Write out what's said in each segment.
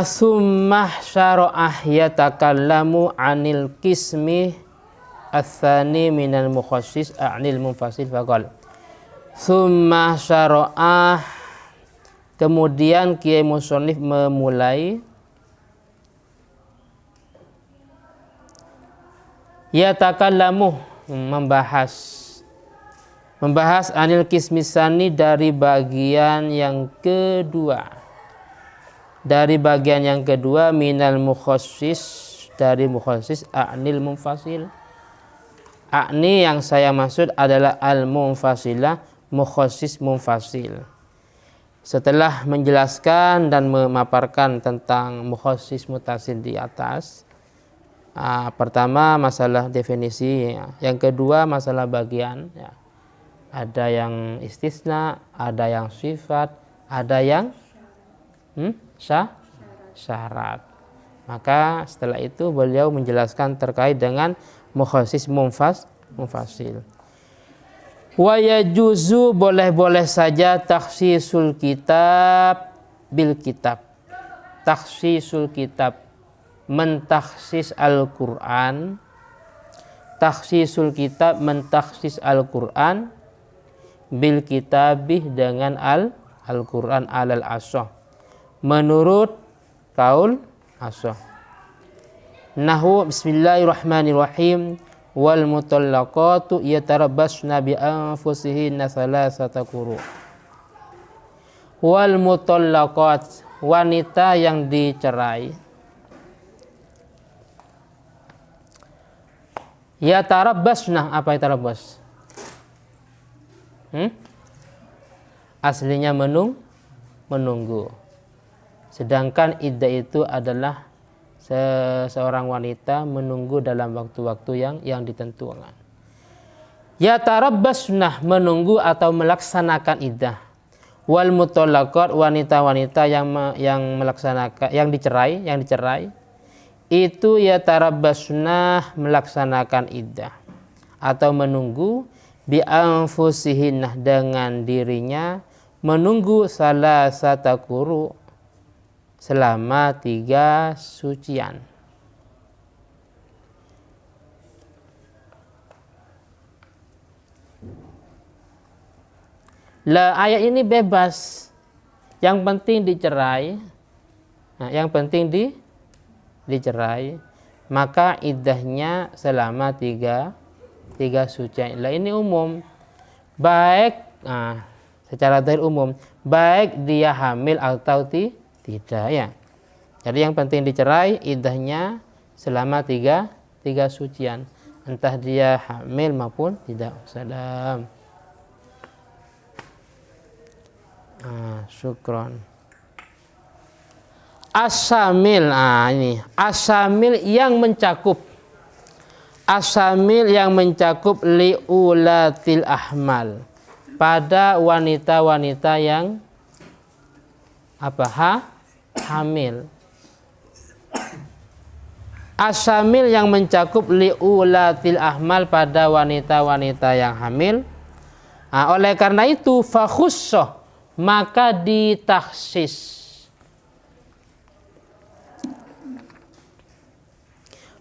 Summah syara'ah yatakallamu anil kismi ats-tsani minal mukhassis a'nil munfasil faqal. Summah syara'ah, kemudian Kiai Musonif memulai yatakallamu, membahas anil kismisani dari bagian yang kedua. Dari bagian yang kedua minal mukhassis, dari mukhassis a'nil munfasil. A'ni yang saya maksud adalah al-munfasilah, mukhassis munfasil. Setelah menjelaskan dan memaparkan tentang mukhassis mutasil di atas, pertama masalah definisi, yang kedua masalah bagian, ya. Ada yang istisna, ada yang sifat, ada yang syarat. Maka setelah itu beliau menjelaskan terkait dengan mukhassis munfasil. Wa yajuzu, boleh-boleh saja takhsisul kitab bil kitab. Takhsisul kitab, mentakhsis Al-Qur'an. Takhsisul kitab, mentakhsis Al-Qur'an bil kitabih, dengan Al-Qur'an alal ashah, menurut kaul ashah. Nahwu bismillahirrahmanirrahim, wal mutallaqatu yatarabbasna bi anfusihinna salasata quru. Wal mutallaqat, wanita yang dicerai, yatarabbasna, apa yatarabbas? Aslinya menunggu. Sedangkan iddah itu adalah seseorang wanita menunggu dalam waktu-waktu yang ditentukan. Yatarabbasna, menunggu atau melaksanakan iddah. Wal mutallaqat, wanita-wanita yang melaksanakan, yang dicerai, itu yatarabbasna, melaksanakan iddah atau menunggu bi anfusihinna, dengan dirinya, menunggu salasata quru, selama 3 sucian. Lah, ayat ini bebas, yang penting dicerai. Nah, yang penting dicerai, maka iddahnya selama 3 sucian. Lah, ini umum, baik secara zahir umum, baik dia hamil atau tidak, ya. Jadi yang penting dicerai, iddahnya selama 3 sucian, entah dia hamil maupun tidak. Salam. Syukron. Asyamil, ini asyamil yang mencakup. Asyamil yang mencakup liulatil ahmal, pada wanita-wanita yang hamil. Asyamil yang mencakup liulatil ahmal, pada wanita-wanita yang hamil. Oleh karena itu fakhussah, maka ditakhsis.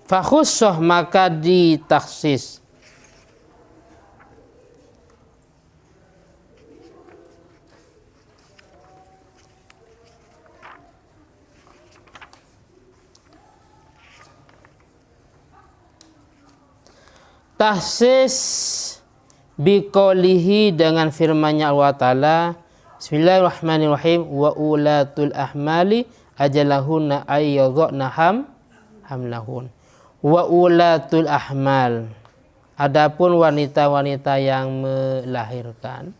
Fakhussah, maka ditakhsis. Tahsis biqaulihi, dengan firman-Nya Allah Ta'ala, bismillahirrahmanirrahim, wa ulatul ahmali ajalahunna ayyadhna hamlahun. Wa ulatul ahmal, adapun wanita-wanita yang melahirkan,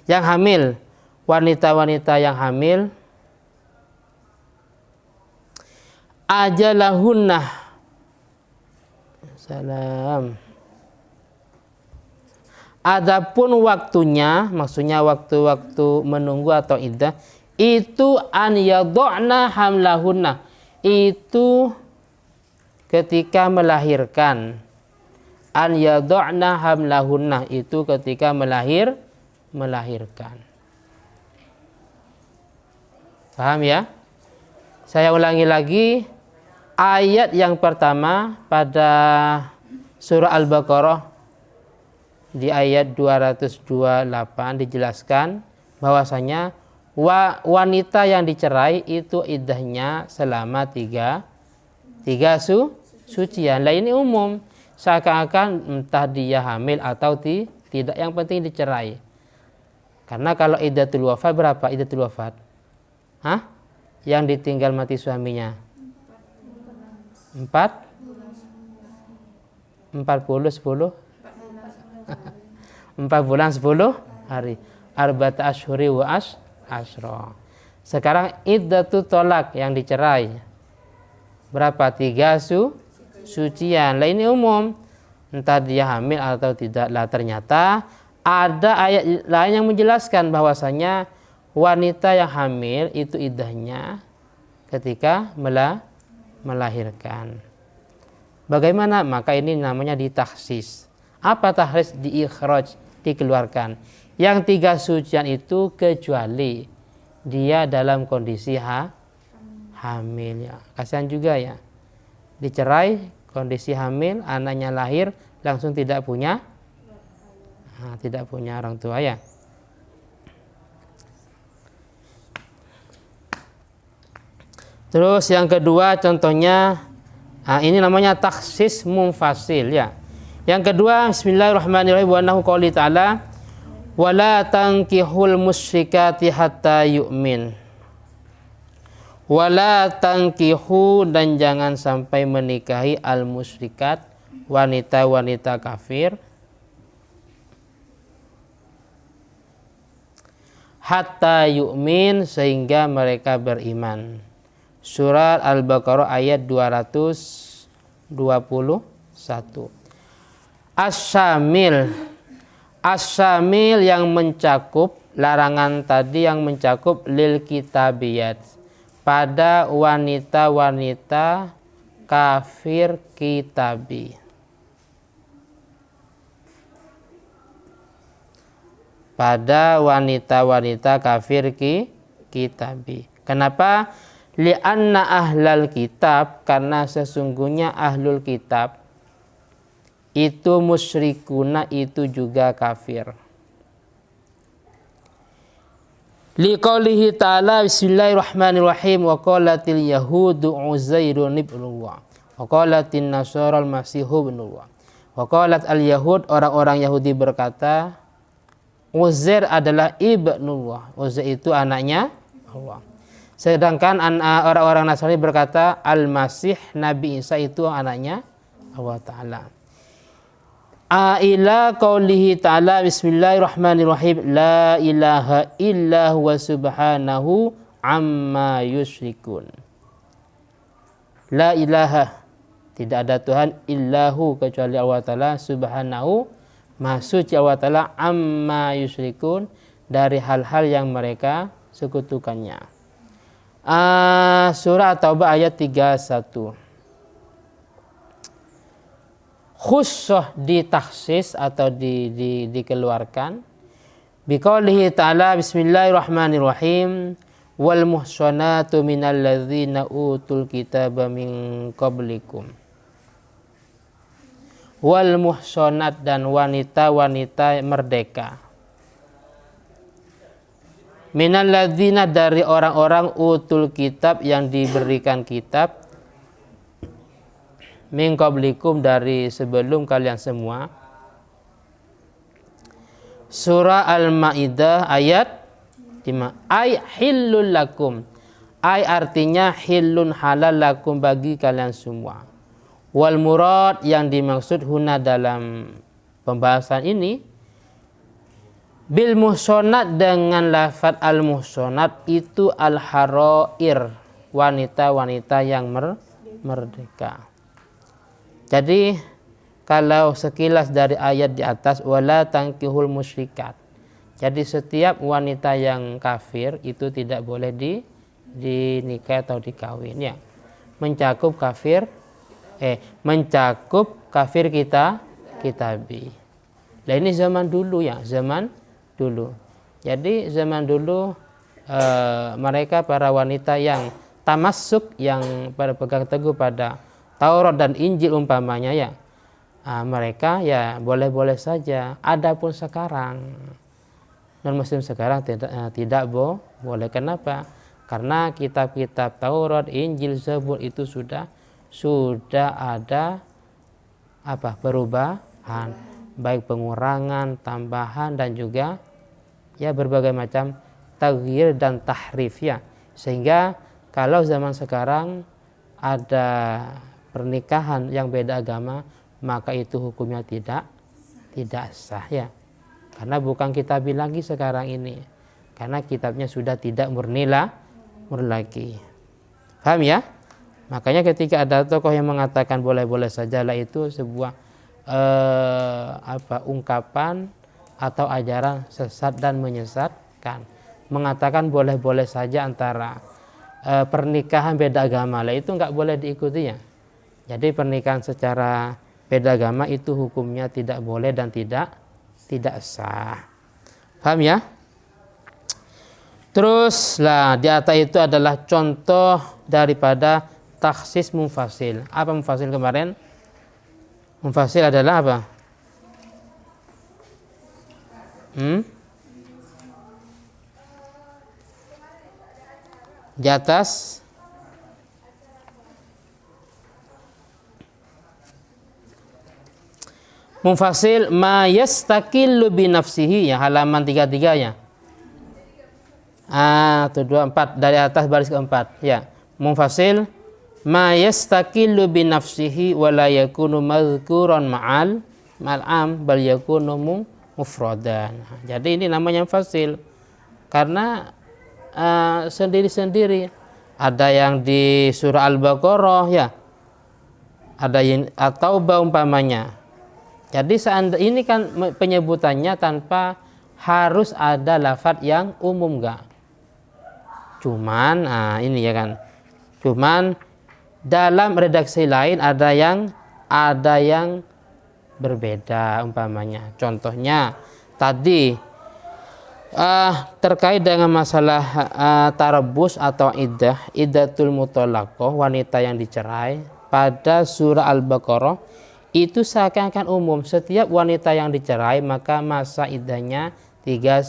yang hamil, wanita-wanita yang hamil, ajalahunna, salam, adapun waktunya, maksudnya waktu-waktu menunggu atau iddah, itu an yadhna hamlahunna, itu ketika melahirkan. An yadhna hamlahunna, itu ketika melahirkan. Paham ya? Saya ulangi lagi, ayat yang pertama pada surah Al-Baqarah di ayat 228 dijelaskan bahwasanya wanita yang dicerai itu iddahnya selama tiga sucian. Lah ini umum, seakan-akan entah dia hamil atau tidak, yang penting dicerai. Karena kalau iddatul wafat berapa iddatul wafat? Hah? Yang ditinggal mati suaminya 40 10 4 bulan 10 hari, arba'ata asyhuri wa asyra. Sekarang iddatul tolak yang dicerai berapa? 3 sucian. Lah ini umum, entah dia hamil atau tidak. Lah ternyata ada ayat lain yang menjelaskan bahwasanya wanita yang hamil itu iddahnya ketika melahirkan. Bagaimana? Maka ini namanya ditakhsis. Apa takhsis? Diikhraj, dikeluarkan. Yang 3 sucian itu kecuali dia dalam kondisi hamil ya. Kasihan juga ya. Dicerai, kondisi hamil, anaknya lahir langsung tidak punya orang tua ya. Terus yang kedua contohnya, ini namanya takhsis munfasil ya. Yang kedua, bismillahirrahmanirrahim, wa nahu qouli ta'ala wala tankihul musyrikati hatta yu'min. Wala tankihu, dan jangan sampai menikahi al musyrikat, wanita-wanita kafir, hatta yu'min, sehingga mereka beriman. Surat Al-Baqarah ayat 221. As-syamil yang mencakup, larangan tadi yang mencakup lil kitabiyat, pada wanita-wanita kafir kitabi. Pada wanita-wanita kafir kitabi. Kenapa? Li'anna ahlal kitab, karena sesungguhnya ahlul kitab itu musyrikuna, itu juga kafir. Liqaulihi ta'ala, bismillahirrahmanirrahim, wa qalatil yahudu Uzairun ibnullah wa qalatin nasara al-masihu ibnullah. Wa qalat al-yahud, orang-orang Yahudi berkata Uzair adalah ibnullah, Uzair itu anaknya Allah. Sedangkan orang-orang Nasrani berkata Al-Masih, Nabi Isa itu anaknya Allah Ta'ala. Ila qaulihi ta'ala, bismillahirrahmanirrahim, la ilaha illa huwa subhanahu amma yusyrikun. La ilaha, tidak ada Tuhan, illahu, kecuali Allah Ta'ala, subhanahu, maha suci Allah Ta'ala, amma yusyrikun, dari hal-hal yang mereka sekutukannya. Surah At-Taubah ayat 31. Khusus ditakhsis atau dikeluarkan biqaulihi ta'ala, bismillahirrahmanirrahim, wal muhsanatu minal ladzina utul kitaba min qablikum. Wal muhsanat, dan wanita-wanita merdeka, minal ladzina, dari orang-orang utul kitab yang diberikan kitab, min qablikum, dari sebelum kalian semua. Surah Al-Maidah ayat 5. Ay hillul lakum, ay artinya hillun, halal, lakum, bagi kalian semua. Wal murad, yang dimaksud huna dalam pembahasan ini, bil muhsonat, dengan lafaz al muhsonat itu al harair, wanita-wanita yang merdeka. Jadi kalau sekilas dari ayat di atas, wala tankihul musyrikat, jadi setiap wanita yang kafir itu tidak boleh dinikah atau dikawin ya. Mencakup kafir kitabi. Nah ini zaman dulu ya, zaman dulu. Jadi zaman dulu mereka para wanita yang tamassuk, yang berpegang teguh pada Taurat dan Injil umpamanya ya, mereka ya boleh-boleh saja. Adapun sekarang non muslim sekarang tidak boleh. Kenapa? Karena kitab-kitab Taurat, Injil, Zabur itu sudah ada perubahan, baik pengurangan, tambahan, dan juga ya berbagai macam taghyir dan tahrif ya. Sehingga kalau zaman sekarang ada pernikahan yang beda agama, maka itu hukumnya tidak sah ya. Karena bukan kitab lagi sekarang ini. Karena kitabnya sudah tidak murni lagi. Paham ya? Makanya ketika ada tokoh yang mengatakan boleh-boleh sajalah, itu sebuah ungkapan atau ajaran sesat dan menyesatkan. Mengatakan boleh-boleh saja antara pernikahan beda agama lah, itu nggak boleh diikuti ya. Jadi pernikahan secara beda agama itu hukumnya tidak boleh dan tidak sah. Paham ya? Terus lah di atas itu adalah contoh daripada takhsis munfasil. Apa munfasil kemarin? Munfasil adalah apa? Di atas munfasil ma yastakillu bi nafsihi ya, halaman 33 ya. 24 dari atas baris keempat ya. Munfasil ma yastakillu bi nafsihi wa la yakunu madhkuran ma'al am bal yakunu mufradan. Jadi ini namanya munfasil karena sendiri-sendiri. Ada yang di surah Al-Baqarah ya, ada yang atau umpamanya. Jadi ini kan penyebutannya tanpa harus ada lafadz yang umum enggak. Cuman ini ya kan. Cuman dalam redaksi lain ada yang berbeda umpamanya. Contohnya tadi terkait dengan masalah tarabus atau iddatul mutallaqah, wanita yang dicerai, pada surah Al-Baqarah itu seakan-akan umum. Setiap wanita yang dicerai maka masa iddahnya 3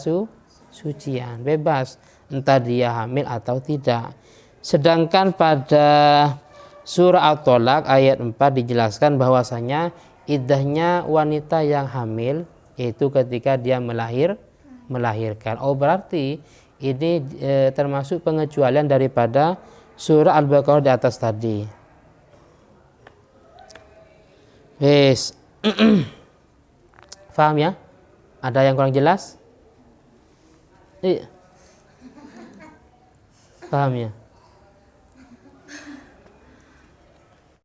sucian, bebas entah dia hamil atau tidak. Sedangkan pada surah At-Thalaq ayat 4 dijelaskan bahwasanya iddahnya wanita yang hamil yaitu ketika dia melahirkan. Oh, berarti ini termasuk pengecualian daripada surah Al-Baqarah di atas tadi. Yes. Paham ya? Ada yang kurang jelas? Paham ya?